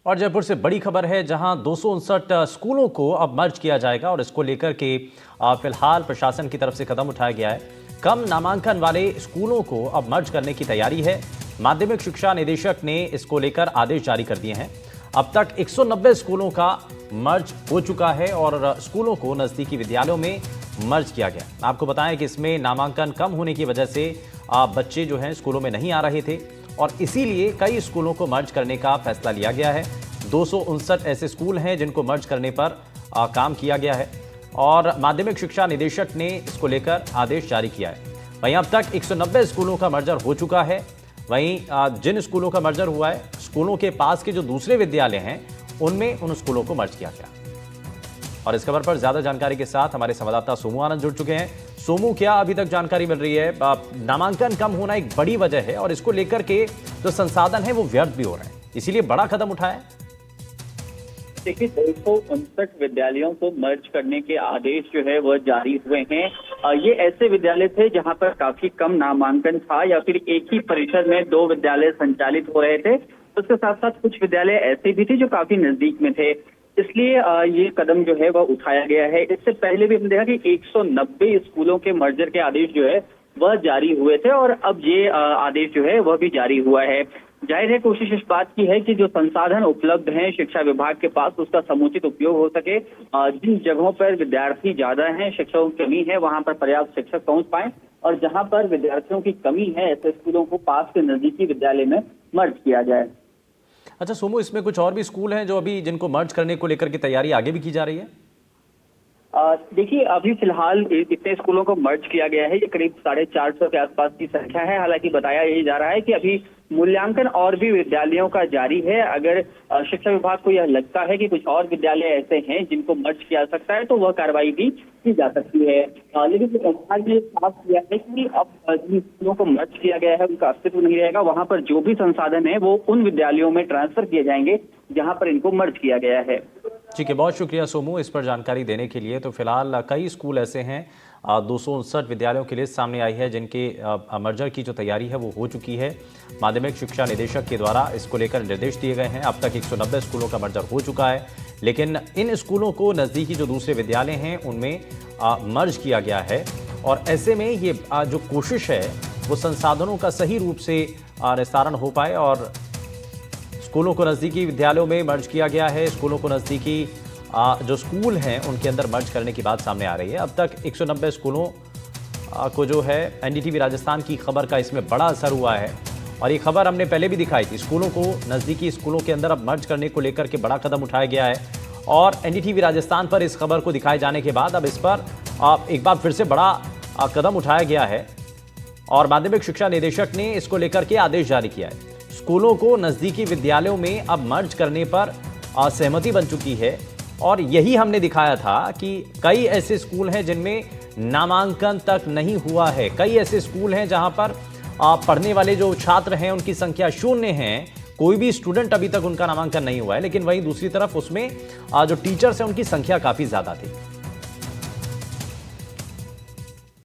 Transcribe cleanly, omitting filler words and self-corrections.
और जयपुर से बड़ी खबर है, जहां 259 स्कूलों को अब मर्ज किया जाएगा और इसको लेकर के फिलहाल प्रशासन की तरफ से कदम उठाया गया है। कम नामांकन वाले स्कूलों को अब मर्ज करने की तैयारी है। माध्यमिक शिक्षा निदेशक ने इसको लेकर आदेश जारी कर दिए हैं। अब तक 190 स्कूलों का मर्ज हो चुका है और स्कूलों को नजदीकी विद्यालयों में मर्ज किया गया। आपको बताएं कि इसमें नामांकन कम होने की वजह से बच्चे जो हैं स्कूलों में नहीं आ रहे थे और इसीलिए कई स्कूलों को मर्ज करने का फैसला लिया गया है। 259 ऐसे स्कूल हैं जिनको मर्ज करने पर काम किया गया है और माध्यमिक शिक्षा निदेशक ने इसको लेकर आदेश जारी किया है। वहीं अब तक 190 स्कूलों का मर्जर हो चुका है। वहीं जिन स्कूलों का मर्जर हुआ है, स्कूलों के पास के जो दूसरे विद्यालय हैं उनमें उन स्कूलों को मर्ज किया गया। और इस खबर पर ज्यादा जानकारी के साथ हमारे संवाददाता सोमू आनंद जुड़ चुके हैं। सोमू, क्या अभी तक जानकारी मिल रही है? नामांकन कम होना एक बड़ी वजह है और इसको लेकर के जो संसाधन है वो व्यर्थ भी हो रहे हैं, इसीलिए बड़ा कदम उठाया है। देखिए, 259 विद्यालयों को मर्ज करने के आदेश जो है वह जारी हुए हैं। ये ऐसे विद्यालय थे जहां पर काफी कम नामांकन था या फिर एक ही परिसर में 2 विद्यालय संचालित हो रहे थे। उसके साथ साथ कुछ विद्यालय ऐसे भी थे जो काफी नजदीक में थे, इसलिए ये कदम जो है वह उठाया गया है। इससे पहले भी हमने देखा कि 190 स्कूलों के मर्जर के आदेश जो है वह जारी हुए थे और अब ये आदेश जो है वह भी जारी हुआ है। जाहिर है, कोशिश इस बात की है कि जो संसाधन उपलब्ध हैं शिक्षा विभाग के पास उसका समुचित उपयोग हो सके। जिन जगहों पर विद्यार्थी ज्यादा हैं, शिक्षकों की कमी है, वहां पर पर्याप्त शिक्षक पहुंच पाए और जहां पर विद्यार्थियों की कमी है ऐसे स्कूलों को पास के नजदीकी विद्यालय में मर्ज किया जाए। अच्छा सोमू, इसमें कुछ और भी स्कूल हैं जो अभी जिनको मर्ज करने को लेकर की तैयारी आगे भी की जा रही है? देखिए, अभी फिलहाल इतने स्कूलों को मर्ज किया गया है, ये करीब 450 के आसपास की संख्या है। हालांकि बताया यही जा रहा है कि अभी मूल्यांकन और भी विद्यालयों का जारी है। अगर शिक्षा विभाग को यह लगता है कि कुछ और विद्यालय ऐसे हैं जिनको मर्ज किया जा सकता है तो वह कार्रवाई भी की जा सकती है। लेकिन सरकार ने साफ किया है कि अब जिन स्कूलों को मर्ज किया गया है उनका अस्तित्व नहीं रहेगा। वहां पर जो भी संसाधन है वो उन विद्यालयों में ट्रांसफर किए जाएंगे जहां पर इनको मर्ज किया गया है। ठीक है, बहुत शुक्रिया सोमू इस पर जानकारी देने के लिए। तो फिलहाल कई स्कूल ऐसे हैं, 259 विद्यालयों की लिस्ट सामने आई है जिनके मर्जर की जो तैयारी है वो हो चुकी है। माध्यमिक शिक्षा निदेशक के द्वारा इसको लेकर निर्देश दिए गए हैं। अब तक 190 स्कूलों का मर्जर हो चुका है, लेकिन इन स्कूलों को नज़दीकी जो दूसरे विद्यालय हैं उनमें मर्ज किया गया है और ऐसे में ये जो कोशिश है वो संसाधनों का सही रूप से निस्तारण हो पाए और स्कूलों को नज़दीकी विद्यालयों में मर्ज किया गया है। स्कूलों को नज़दीकी जो स्कूल हैं उनके अंदर मर्ज करने की बात सामने आ रही है। अब तक 190 स्कूलों को जो है एनडीटीवी राजस्थान की खबर का इसमें बड़ा असर हुआ है और ये खबर हमने पहले भी दिखाई थी। स्कूलों को नज़दीकी स्कूलों के अंदर अब मर्ज करने को लेकर के बड़ा कदम उठाया गया है और एनडीटीवी राजस्थान पर इस खबर को दिखाए जाने के बाद अब इस पर एक बार फिर से बड़ा कदम उठाया गया है और माध्यमिक शिक्षा निदेशक ने इसको लेकर के आदेश जारी किया है। स्कूलों को नज़दीकी विद्यालयों में अब मर्ज करने पर सहमति बन चुकी है और यही हमने दिखाया था कि कई ऐसे स्कूल हैं जिनमें नामांकन तक नहीं हुआ है। कई ऐसे स्कूल हैं जहां पर पढ़ने वाले जो छात्र हैं उनकी संख्या 0 है, कोई भी स्टूडेंट अभी तक उनका नामांकन नहीं हुआ है, लेकिन वहीं दूसरी तरफ उसमें जो टीचर्स हैं उनकी संख्या काफ़ी ज़्यादा थी।